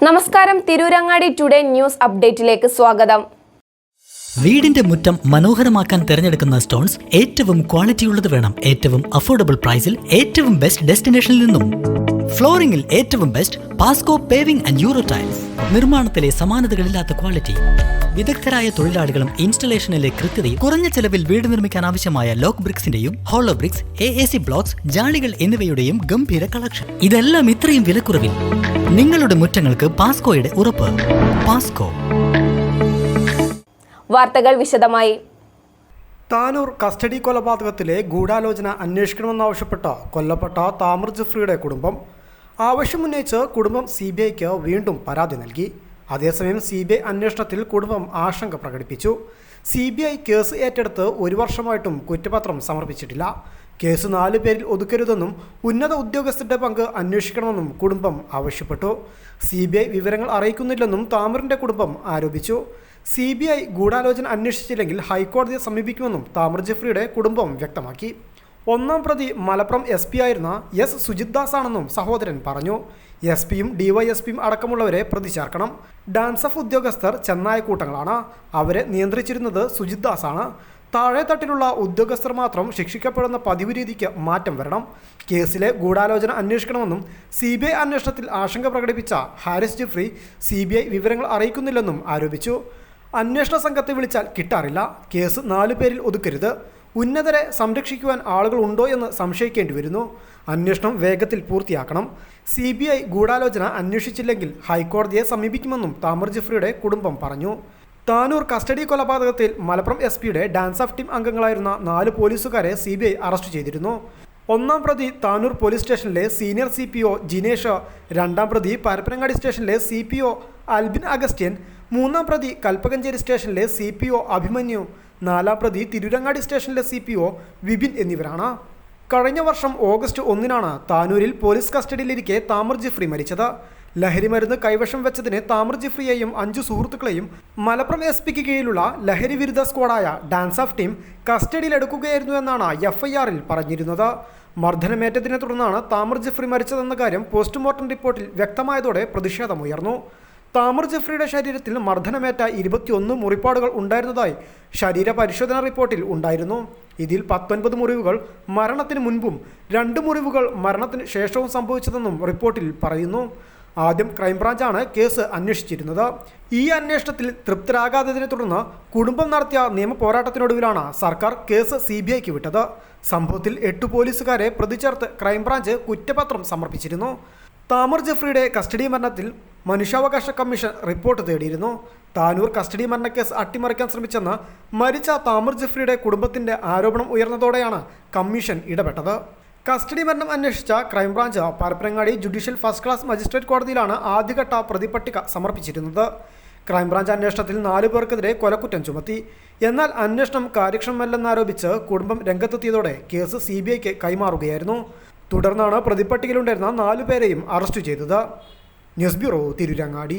നമസ്കാരം, Tirurangadi today news അപ്ഡേറ്റിലേക്ക് സ്വാഗതം. വീടിന്റെ മുറ്റം മനോഹരമാക്കാൻ തിരഞ്ഞെടുക്കുന്ന സ്റ്റോൺസ് ഏറ്റവും ക്വാളിറ്റിയുള്ളത് വേണം. ഏറ്റവും അഫോർഡബിൾ പ്രൈസിൽ ഏറ്റവും ബെസ്റ്റ് ഡെസ്റ്റിനേഷനിൽ നിന്നും. ഫ്ലോറിംഗിൽ ഏറ്റവും best Pasco paving and euro tiles. നിർമ്മാണത്തിലെ സമാനതകളില്ലാത്ത ക്വാളിറ്റി, വിദഗ്ധരായ തൊഴിലാളികളും ഇൻസ്റ്റലേഷനിലെ കൃത്യതയും, കുറഞ്ഞ ചെലവിൽ വീട് നിർമ്മിക്കാൻ ആവശ്യമായ ലോക്ക് ബ്രിക്സിന്റെയും ഹോളോ ബ്രിക്സ്, AAC ബ്ലോക്സ്, ജാളികൾ എന്നിവയുടെയും ഗംഭീര കളക്ഷൻ. ഇതെല്ലാം ഇത്രയും വിലക്കുറവിൽ. നിങ്ങളുടെ മുറ്റങ്ങൾക്ക് പാസ്കോയുടെ ഉറപ്പ്. പാസ്കോ. വാർത്തകൾ വിശദമായി. താനൂർ കസ്റ്റഡി കൊലപാതകത്തിലെ ഗൂഢാലോചന അന്വേഷിക്കണമെന്നാവശ്യപ്പെട്ട കൊല്ലപ്പെട്ട താമർ ജഫ്രിയുടെ കുടുംബം ആവശ്യമുന്നയിച്ച് കുടുംബം CBIക്ക് വീണ്ടും പരാതി നൽകി. അതേസമയം CBI അന്വേഷണത്തിൽ കുടുംബം ആശങ്ക പ്രകടിപ്പിച്ചു. CBI കേസ് ഏറ്റെടുത്ത് 1 വർഷമായിട്ടും കുറ്റപത്രം സമർപ്പിച്ചിട്ടില്ല. കേസ് 4 പേരിൽ ഒതുക്കരുതെന്നും ഉന്നത ഉദ്യോഗസ്ഥരുടെ പങ്ക് അന്വേഷിക്കണമെന്നും കുടുംബം ആവശ്യപ്പെട്ടു. CBI വിവരങ്ങൾ അറിയിക്കുന്നില്ലെന്നും താമറിൻ്റെ കുടുംബം ആരോപിച്ചു. CBI ഗൂഢാലോചന അന്വേഷിച്ചില്ലെങ്കിൽ ഹൈക്കോടതിയെ സമീപിക്കുമെന്നും താമർ ജഫ്രിയുടെ കുടുംബം വ്യക്തമാക്കി. 1-ാം പ്രതി മലപ്പുറം SP ആയിരുന്ന S. സുജിത് ദാസ് ആണെന്നും സഹോദരൻ പറഞ്ഞു. SP-യും DYSP-യും അടക്കമുള്ളവരെ പ്രതി ചേർക്കണം. ഡാൻസ് ഓഫ് ഉദ്യോഗസ്ഥർ ചെന്നായ കൂട്ടങ്ങളാണ്. അവരെ നിയന്ത്രിച്ചിരുന്നത് സുജിത് ദാസ് ആണ്. താഴെ തട്ടിലുള്ള ഉദ്യോഗസ്ഥർ മാത്രം ശിക്ഷിക്കപ്പെടുന്ന പതിവ് രീതിക്ക് മാറ്റം വരണം. കേസിലെ ഗൂഢാലോചന അന്വേഷിക്കണമെന്നും CBI അന്വേഷണത്തിൽ ആശങ്ക പ്രകടിപ്പിച്ച ഹാരിസ് ജഫ്രി CBI വിവരങ്ങൾ അറിയിക്കുന്നില്ലെന്നും ആരോപിച്ചു. അന്വേഷണ സംഘത്തെ വിളിച്ചാൽ കിട്ടാറില്ല. കേസ് 4 പേരിൽ ഒതുക്കരുത്. ഉന്നതരെ സംരക്ഷിക്കുവാൻ ആളുകൾ ഉണ്ടോ എന്ന് സംശയിക്കേണ്ടി വരുന്നു. അന്വേഷണം വേഗത്തിൽ പൂർത്തിയാക്കണം. CBI ഗൂഢാലോചന അന്വേഷിച്ചില്ലെങ്കിൽ ഹൈക്കോടതിയെ സമീപിക്കുമെന്നും താമർ ജഫ്രിയുടെ കുടുംബം പറഞ്ഞു. താനൂർ കസ്റ്റഡി കൊലപാതകത്തിൽ മലപ്പുറം SP-യുടെ ഡാൻസ് ഓഫ് ടീം അംഗങ്ങളായിരുന്ന 4 പോലീസുകാരെ CBI അറസ്റ്റ് ചെയ്തിരുന്നു. 1-ാം പ്രതി താനൂർ പോലീസ് സ്റ്റേഷനിലെ സീനിയർ CPO ജിനേഷ്, 2-ാം പ്രതി പരപ്പനങ്ങാടി സ്റ്റേഷനിലെ CPO ആൽബിൻ അഗസ്റ്റ്യൻ, 3-ാം പ്രതി കൽപ്പകഞ്ചേരി സ്റ്റേഷനിലെ CPO അഭിമന്യു, 4-ാം പ്രതി തിരൂരങ്ങാടി സ്റ്റേഷനിലെ CPO വിപിൻ എന്നിവരാണ്. കഴിഞ്ഞ വർഷം ഓഗസ്റ്റ് 1-നാണ് താനൂരിൽ പോലീസ് കസ്റ്റഡിയിലിരിക്കെ താമർ ജഫ്രി മരിച്ചത്. ലഹരിമരുന്ന് കൈവശം വെച്ചതിന് താമർ ജഫ്രിയെയും 5 സുഹൃത്തുക്കളെയും മലപ്പുറം SP-ക്ക് കീഴിലുള്ള ലഹരി വിരുദ്ധ സ്ക്വാഡായ ഡാൻസ് ഓഫ് ടീം കസ്റ്റഡിയിലെടുക്കുകയായിരുന്നു എന്നാണ് FIR-ൽ പറഞ്ഞിരുന്നത്. മർദ്ദനമേറ്റതിനെ തുടർന്നാണ് താമർ ജഫ്രി മരിച്ചതെന്ന കാര്യം പോസ്റ്റ്മോർട്ടം റിപ്പോർട്ടിൽ വ്യക്തമായതോടെ പ്രതിഷേധമുയർന്നു. താമർ ജഫ്രിയുടെ ശരീരത്തിൽ മർദ്ദനമേറ്റ 21 മുറിപ്പാടുകൾ ഉണ്ടായിരുന്നതായി ശരീര പരിശോധനാ റിപ്പോർട്ടിൽ ഉണ്ടായിരുന്നു. ഇതിൽ 19 മുറിവുകൾ മരണത്തിന് മുൻപും 2 മുറിവുകൾ മരണത്തിന് ശേഷവും സംഭവിച്ചതെന്നും റിപ്പോർട്ടിൽ പറയുന്നു. ആദ്യം ക്രൈംബ്രാഞ്ചാണ് കേസ് അന്വേഷിച്ചിരുന്നത്. ഈ അന്വേഷണത്തിൽ തൃപ്തരാകാത്തതിനെ തുടർന്ന് കുടുംബം നടത്തിയ നിയമ പോരാട്ടത്തിനൊടുവിലാണ് സർക്കാർ കേസ് CBIക്ക് വിട്ടത്. സംഭവത്തിൽ 8 പോലീസുകാരെ പ്രതി ചേർത്ത് ക്രൈംബ്രാഞ്ച് കുറ്റപത്രം സമർപ്പിച്ചിരുന്നു. താമർ ജഫ്രിയുടെ കസ്റ്റഡി മരണത്തിൽ മനുഷ്യാവകാശ കമ്മീഷൻ റിപ്പോർട്ട് തേടിയിരുന്നു. താനൂർ കസ്റ്റഡി മരണക്കേസ് അട്ടിമറിക്കാൻ ശ്രമിച്ചെന്ന് മരിച്ച താമർ ജഫ്രിയുടെ കുടുംബത്തിൻ്റെ ആരോപണം ഉയർന്നതോടെയാണ് കമ്മീഷൻ ഇടപെട്ടത്. കസ്റ്റഡി മരണം അന്വേഷിച്ച crime branch Parappanangadi judicial first class magistrate കോടതിയിലാണ് ആദ്യഘട്ട പ്രതിപട്ടിക സമർപ്പിച്ചിരുന്നത്. ക്രൈംബ്രാഞ്ച് അന്വേഷണത്തിൽ 4 പേർക്കെതിരെ കൊലക്കുറ്റം ചുമത്തി. എന്നാൽ അന്വേഷണം കാര്യക്ഷമമല്ലെന്നാരോപിച്ച് കുടുംബം രംഗത്തെത്തിയതോടെ കേസ് CBIക്ക് കൈമാറുകയായിരുന്നു. തുടർന്നാണ് പ്രതിപട്ടികയിലുണ്ടായിരുന്ന 4 പേരെയും അറസ്റ്റ് ചെയ്തത്. News bureau, Tirurangadi.